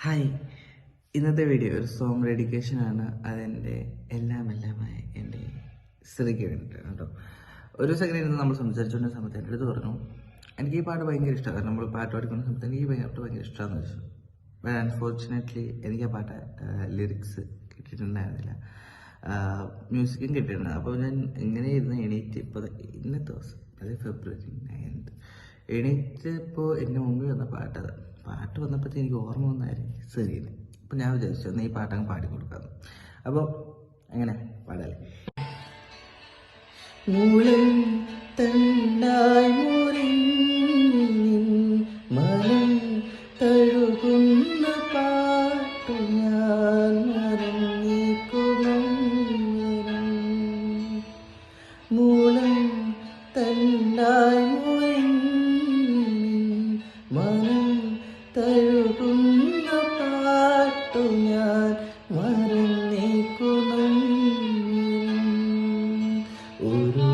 Hi, ഇന്നത്തെ video ഒരു song ഡെഡിക്കേഷനാണ്. അതെൻ്റെ എല്ലാമായ എൻ്റെ സ്ത്രീക്ക് വേണ്ടിയിട്ടാണ് കേട്ടോ. ഒരു സെക്കൻഡ് ഇരുന്ന് നമ്മൾ സംസാരിച്ചുകൊണ്ട സമയത്ത് എൻ്റെ അടുത്ത് പറഞ്ഞു, എനിക്ക് ഈ പാട്ട് ഭയങ്കര ഇഷ്ടമാണ്. കാരണം നമ്മൾ പാട്ട് പാടിക്കുന്ന സമയത്ത് എനിക്ക് ഭയങ്കര ഇഷ്ടമാണെന്ന് വെച്ചു. ബട്ട് അൺഫോർച്ചുനേറ്റ്ലി എനിക്ക് ആ പാട്ട് ലിറിക്സ് കിട്ടിയിട്ടുണ്ടായിരുന്നില്ല, മ്യൂസിക്കും കിട്ടിയിട്ടുണ്ട്. അപ്പോൾ ഞാൻ ഇങ്ങനെ ഇരുന്ന് എണീറ്റ് ഇപ്പോൾ ഇന്നത്തെ ദിവസം, അതായത് February 9th എണീറ്റപ്പോൾ എൻ്റെ മുമ്പിൽ വന്ന പാട്ട് വന്നപ്പോഴത്തേക്ക് എനിക്ക് ഓർമ്മ വന്നായിരുന്നു സെറീന്. അപ്പം ഞാൻ വിചാരിച്ചു എന്നാൽ ഈ പാട്ടങ്ങ് പാടിക്കൊടുക്കാം. അപ്പോൾ എങ്ങനെ പാടാല്ലേ? മൂളം തണ്ടായി മനം തഴുകുന്ന പാട്ടു ഞാൻ മറന്നേക്കും. മൂളം തണ്ടായി മനം തഴുകുന്ന പാട്ടു ഞാൻ മറന്നേക്കുന്നു. ഒരു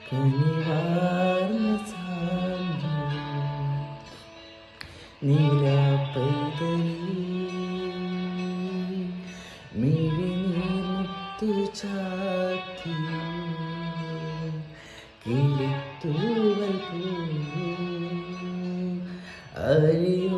കനിവാർന്ന സാന്ത്വനം നീലപ്പൈതലി മിഴിനീർമുത്തു ചാത്തിയോ കിളിത്തൂവൽ പൂ അറിയോ